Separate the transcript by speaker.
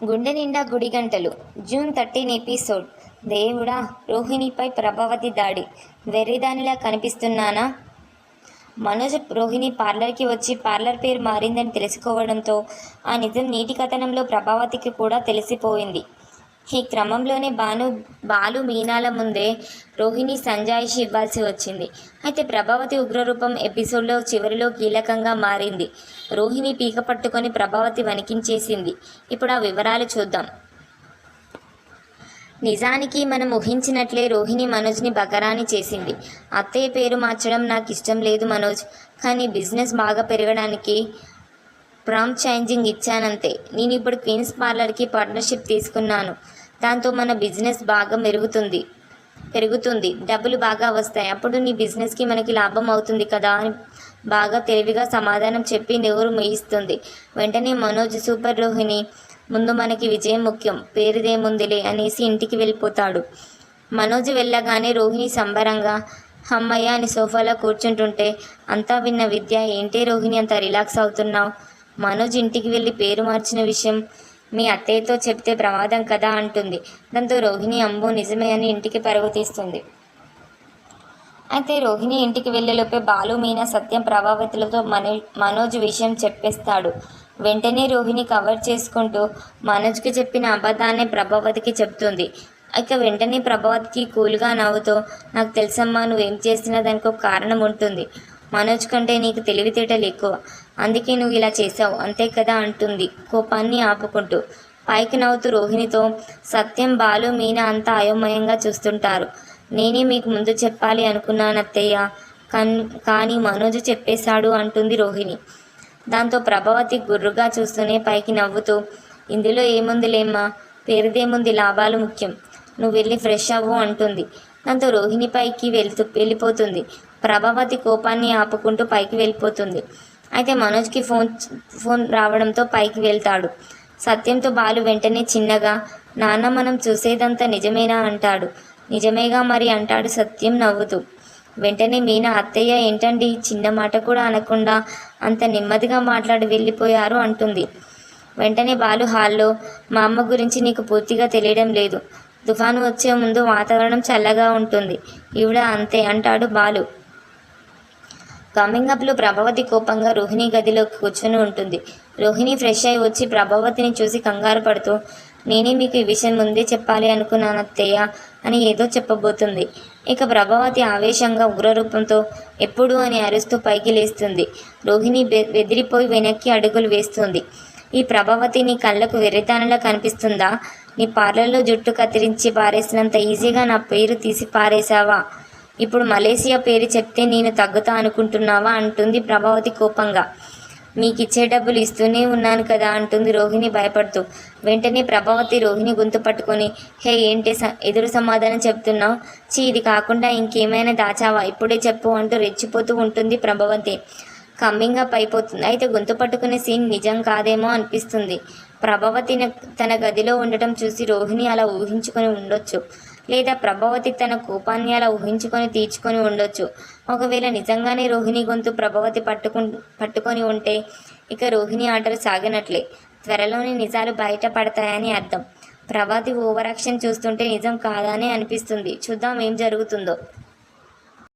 Speaker 1: గుండె నిండా గుడిగంటలు June 13 episode. దేవుడా, రోహిణిపై ప్రభావతి దాడి. వెర్రిదానిలా కనిపిస్తున్నానా? మనోజ్ రోహిణి పార్లర్కి వచ్చి పార్లర్ పేరు మారిందని తెలుసుకోవడంతో ఆ నిజం నీటి కథనంలో ప్రభావతికి కూడా తెలిసిపోయింది. ఈ క్రమంలోనే బాలు మీనాల ముందే రోహిణి సంజాయిషి ఇవ్వాల్సి వచ్చింది. అయితే ప్రభావతి ఉగ్రరూపం ఎపిసోడ్లో చివరిలో కీలకంగా మారింది. రోహిణి పీక పట్టుకొని ప్రభావతి వణికించేసింది. ఇప్పుడు ఆ వివరాలు చూద్దాం. నిజానికి మనం ఊహించినట్లే రోహిణి మనోజ్ని బకరాని చేసింది. అత్తయ్య పేరు మార్చడం నాకు ఇష్టం లేదు మనోజ్, కానీ బిజినెస్ బాగా పెరగడానికి ఫ్రాంచైజింగ్ ఇచ్చానంతే. నేను ఇప్పుడు క్వీన్స్ పార్లర్కి పార్ట్నర్షిప్ తీసుకున్నాను. దాంతో మన బిజినెస్ బాగా పెరుగుతుంది, డబ్బులు బాగా వస్తాయి. అప్పుడు నీ బిజినెస్కి మనకి లాభం అవుతుంది కదా అని బాగా తెలివిగా సమాధానం చెప్పి నోరు మూయిస్తుంది. వెంటనే మనోజ్, సూపర్ రోహిణి, ముందు మనకి విజయం ముఖ్యం, పేరుదేముందిలే అనేసి ఇంటికి వెళ్ళిపోతాడు. మనోజ్ వెళ్ళగానే రోహిణి సంబరంగా అమ్మయ్య అని సోఫాలో కూర్చుంటుంటే అంతా విన్న విద్య, ఏంటే రోహిణి అంత రిలాక్స్ అవుతున్నావు? మనోజ్ ఇంటికి వెళ్ళి పేరు మార్చిన విషయం మీ అత్తయ్యతో చెప్తే ప్రమాదం కదా అంటుంది. దాంతో రోహిణి అమ్మో నిజమే అని ఇంటికి పరుగు తీస్తుంది. అయితే రోహిణి ఇంటికి వెళ్ళేలోపే బాలు, మీనా, సత్యం ప్రభావతులతో మనోజ్ విషయం చెప్పేస్తాడు. వెంటనే రోహిణి కవర్ చేసుకుంటూ మనోజ్కి చెప్పిన అబద్ధాన్ని ప్రభావతికి చెప్తుంది. ఇక వెంటనే ప్రభావతికి కూల్గా నవ్వుతూ, నాకు తెలుసమ్మా, నువ్వేం చేసినా దానికి ఒక కారణం ఉంటుంది. మనోజ్ కంటే నీకు తెలివితేటలు ఎక్కువ, అందుకే నువ్వు ఇలా చేశావు అంతే కదా అంటుంది కోపాన్ని ఆపుకుంటూ. పైకి నవ్వుతూ రోహిణితో సత్యం, బాలు, మీనా అంతా అయోమయంగా చూస్తుంటారు. నేనే మీకు ముందు చెప్పాలి అనుకున్నాను అత్తయ్య, కానీ మనోజ్ చెప్పేశాడు అంటుంది రోహిణి. దాంతో ప్రభావతి గుర్రుగా చూస్తూనే పైకి నవ్వుతూ, ఇందులో ఏముందిలేమ్మా, పేరుదేముంది, లాభాలు ముఖ్యం, నువ్వు వెళ్ళి ఫ్రెష్ అవ్వు అంటుంది. దాంతో రోహిణి పైకి వెళ్ళిపోతుంది. ప్రభావతి కోపాన్ని ఆపుకుంటూ పైకి వెళ్ళిపోతుంది. అయితే మనోజ్కి ఫోన్ రావడంతో పైకి వెళ్తాడు. సత్యంతో బాలు వెంటనే చిన్నగా, నాన్న మనం చూసేదంతా నిజమేనా అంటాడు. నిజమేగా మరి అంటాడు సత్యం నవ్వుతూ. వెంటనే మీనా, అత్తయ్య ఏంటండి, చిన్న మాట కూడా అనకుండా అంత నెమ్మదిగా మాట్లాడి వెళ్ళిపోయారు అంటుంది. వెంటనే బాలు హాల్లో, మా అమ్మ గురించి నీకు పూర్తిగా తెలియడం లేదు. తుఫాను వచ్చే ముందు వాతావరణం చల్లగా ఉంటుంది, ఈవిడ అంతే అంటాడు బాలు. కమింగప్లో ప్రభావతి కోపంగా రోహిణి గదిలో కూర్చొని ఉంటుంది. రోహిణి ఫ్రెష్ అయి వచ్చి ప్రభావతిని చూసి కంగారు పడుతూ, నేనే మీకు ఈ విషయం ముందే చెప్పాలి అనుకున్నాను అత్తయ్య అని ఏదో చెప్పబోతుంది. ఇక ప్రభావతి ఆవేశంగా ఉగ్రరూపంతో ఎప్పుడు అని అరుస్తూ పైకి లేస్తుంది. రోహిణి బెదిరిపోయి వెనక్కి అడుగులు వేస్తుంది. ఈ ప్రభావతి నీ కళ్ళకు వెర్రితనంలా కనిపిస్తుందా? నీ పార్లర్లో జుట్టు కత్తిరించి పారేసినంత ఈజీగా నా పేరు తీసి పారేశావా? ఇప్పుడు మలేసియా పేరు చెప్తే నేను తగ్గుతా అనుకుంటున్నావా అంటుంది ప్రభావతి కోపంగా. మీకిచ్చే డబ్బులు ఇస్తూనే ఉన్నాను కదా అంటుంది రోహిణి భయపడుతూ. వెంటనే ప్రభావతి రోహిణి గొంతు పట్టుకొని, హే ఏంటి ఎదురు సమాధానం చెప్తున్నావు? ఇది కాకుండా ఇంకేమైనా దాచావా? ఇప్పుడే చెప్పు అంటూ రెచ్చిపోతూ ఉంటుంది ప్రభావతి. కమ్మింగ్ అప్ అయిపోతుంది. అయితే గొంతు పట్టుకునే సీన్ నిజం కాదేమో అనిపిస్తుంది. ప్రభావతి తన గదిలో ఉండటం చూసి రోహిణి అలా ఊహించుకొని ఉండొచ్చు, లేదా ప్రభావతి తన కోపాన్ని అలా ఊహించుకొని తీర్చుకొని ఉండొచ్చు. ఒకవేళ నిజంగానే రోహిణి గొంతు ప్రభావతి పట్టుకొని ఉంటే ఇక రోహిణి ఆటలు సాగినట్లే, త్వరలోనే నిజాలు బయటపడతాయని అర్థం. ప్రభావతి ఓవర్ యాక్షన్ చూస్తుంటే నిజం కాదని అనిపిస్తుంది. చూద్దాం ఏం జరుగుతుందో.